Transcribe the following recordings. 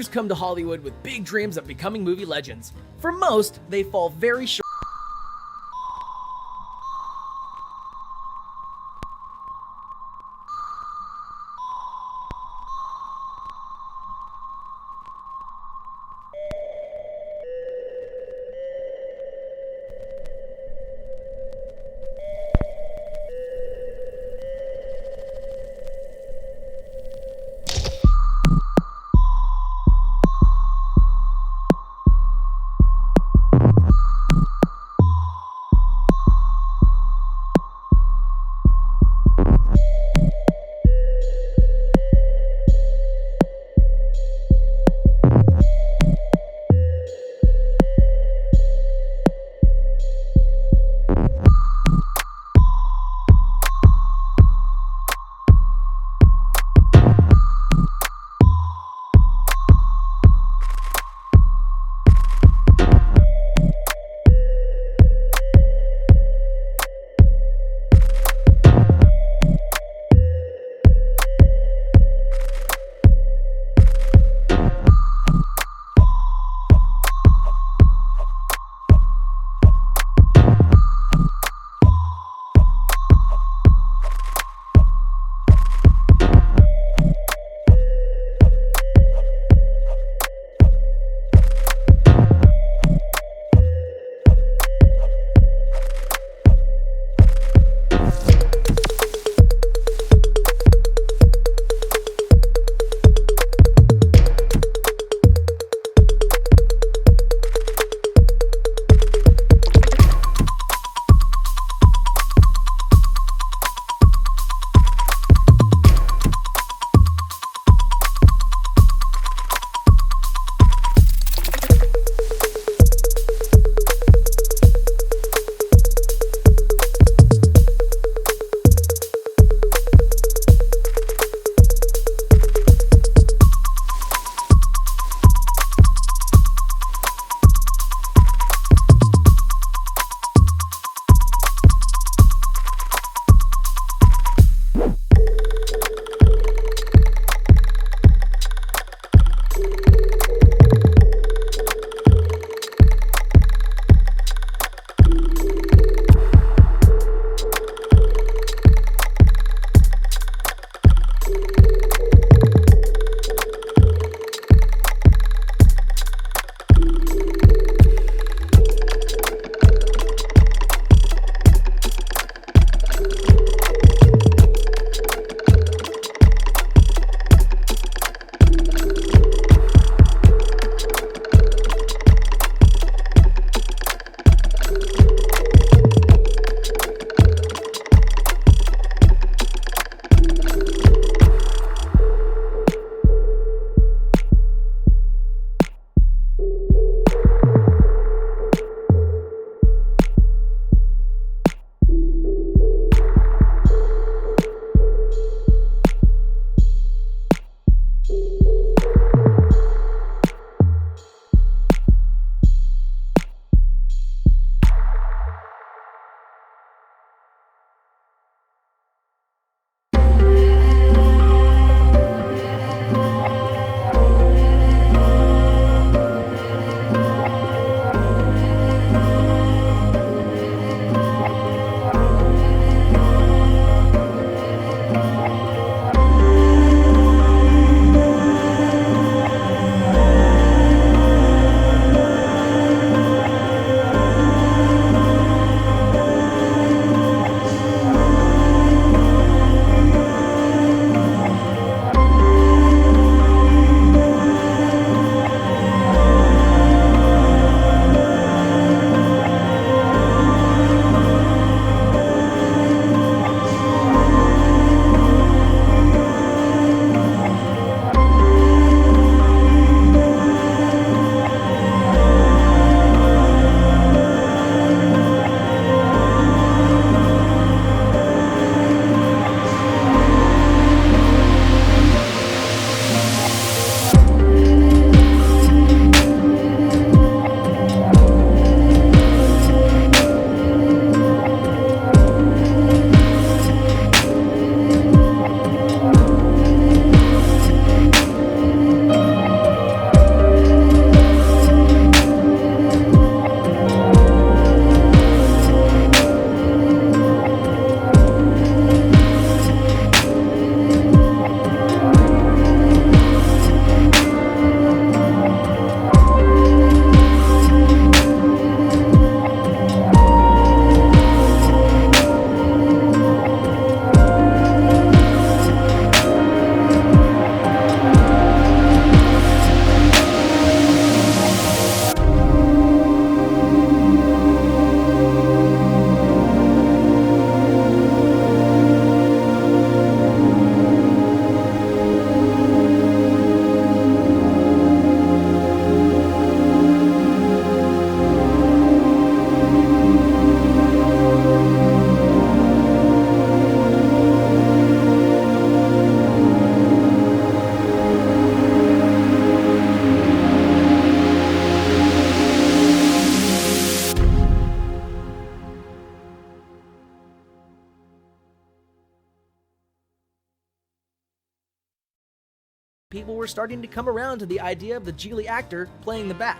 actors come to Hollywood with big dreams of becoming movie legends. For most, they fall very short. people were starting to come around to the idea of the Geely actor playing the Bat.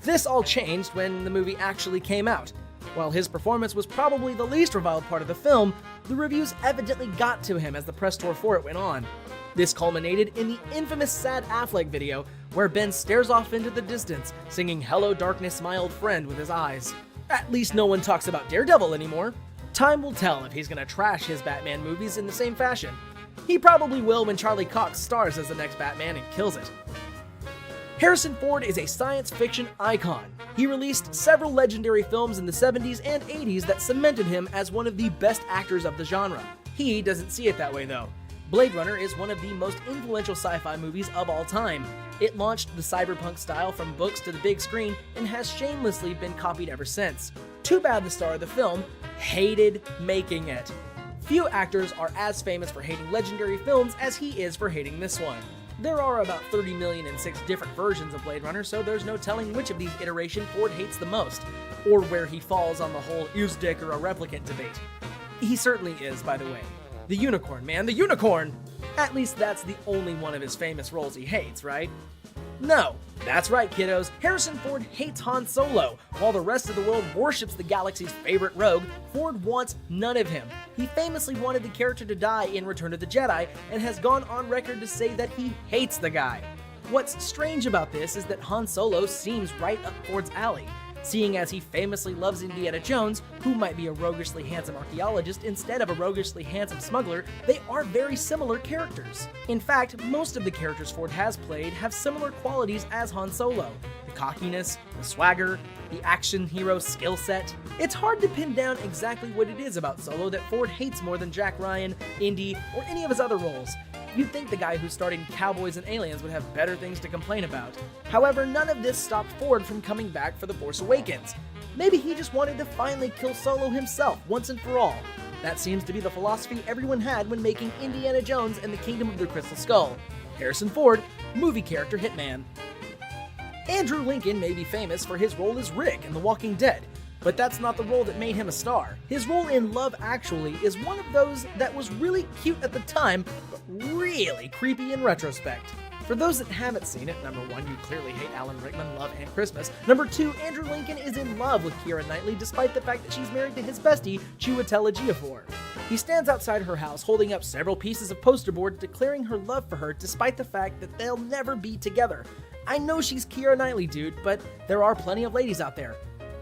This all changed when the movie actually came out. While his performance was probably the least reviled part of the film, the reviews evidently got to him as the press tour for it went on. This culminated in the infamous Sad Affleck video, where Ben stares off into the distance, singing "Hello Darkness, My Old Friend" with his eyes. At least no one talks about Daredevil anymore. Time will tell if he's gonna trash his Batman movies in the same fashion. He probably will when Charlie Cox stars as the next Batman and kills it. Harrison Ford is a science fiction icon. He released several legendary films in the 70s and 80s that cemented him as one of the best actors of the genre. He doesn't see it that way though. Blade Runner is one of the most influential sci-fi movies of all time. It launched the cyberpunk style from books to the big screen and has shamelessly been copied ever since. Too bad the star of the film hated making it. Few actors are as famous for hating legendary films as he is for hating this one. There are about 30 million and 6 different versions of Blade Runner, so there's no telling which of these iterations Ford hates the most, or where he falls on the whole is Deckard a replicant debate. He certainly is, by the way. The unicorn, man, the unicorn! At least that's the only one of his famous roles he hates, right? No, that's right, kiddos. Harrison Ford hates Han Solo. While the rest of the world worships the galaxy's favorite rogue, Ford wants none of him. He famously wanted the character to die in Return of the Jedi and has gone on record to say that he hates the guy. What's strange about this is that Han Solo seems right up Ford's alley. Seeing as he famously loves Indiana Jones, who might be a roguishly handsome archaeologist instead of a roguishly handsome smuggler, they are very similar characters. In fact, most of the characters Ford has played have similar qualities as Han Solo. The cockiness, the swagger, the action hero skill set. It's hard to pin down exactly what it is about Solo that Ford hates more than Jack Ryan, Indy, or any of his other roles. You'd think the guy who starred in Cowboys and Aliens would have better things to complain about. However, none of this stopped Ford from coming back for The Force Awakens. Maybe he just wanted to finally kill Solo himself once and for all. That seems to be the philosophy everyone had when making Indiana Jones and the Kingdom of the Crystal Skull. Harrison Ford, movie character hitman. Andrew Lincoln may be famous for his role as Rick in The Walking Dead, but that's not the role that made him a star. His role in Love Actually is one of those that was really cute at the time, but really creepy in retrospect. For those that haven't seen it, number 1, you clearly hate Alan Rickman, Love, and Christmas. Number 2, Andrew Lincoln is in love with Keira Knightley despite the fact that she's married to his bestie, Chiwetel Ejiofor. He stands outside her house holding up several pieces of poster board declaring her love for her despite the fact that they'll never be together. I know she's Keira Knightley, dude, but there are plenty of ladies out there.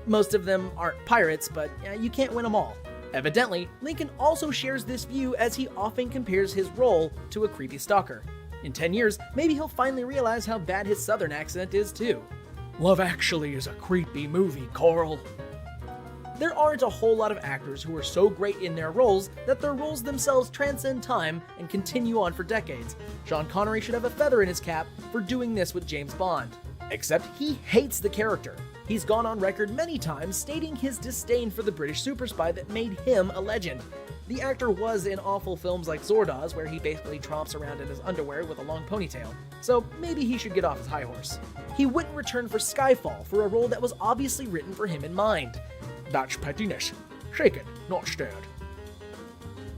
Most of them aren't pirates, but you can't win them all. Evidently, Lincoln also shares this view as he often compares his role to a creepy stalker. In 10 years, maybe he'll finally realize how bad his southern accent is too. Love Actually is a creepy movie, Coral. There aren't a whole lot of actors who are so great in their roles that their roles themselves transcend time and continue on for decades. Sean Connery should have a feather in his cap for doing this with James Bond. Except he hates the character. He's gone on record many times stating his disdain for the British super spy that made him a legend. The actor was in awful films like Zordoz, where he basically tromps around in his underwear with a long ponytail, so maybe he should get off his high horse. He wouldn't return for Skyfall for a role that was obviously written for him in mind. That's pettiness. Shaken, not stirred.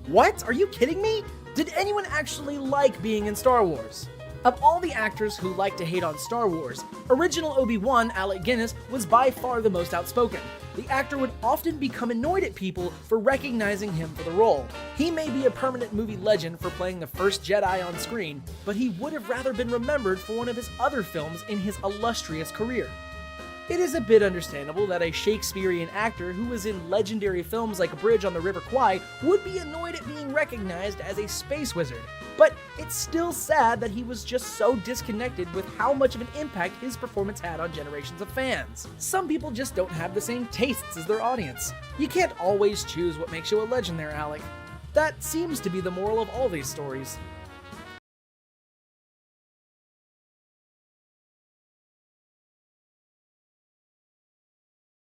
What? Are you kidding me? Did anyone actually like being in Star Wars? Of all the actors who like to hate on Star Wars, original Obi-Wan, Alec Guinness, was by far the most outspoken. The actor would often become annoyed at people for recognizing him for the role. He may be a permanent movie legend for playing the first Jedi on screen, but he would have rather been remembered for one of his other films in his illustrious career. It is a bit understandable that a Shakespearean actor who was in legendary films like Bridge on the River Kwai would be annoyed at being recognized as a space wizard, but it's still sad that he was just so disconnected with how much of an impact his performance had on generations of fans. Some people just don't have the same tastes as their audience. You can't always choose what makes you a legend there, Alec. That seems to be the moral of all these stories.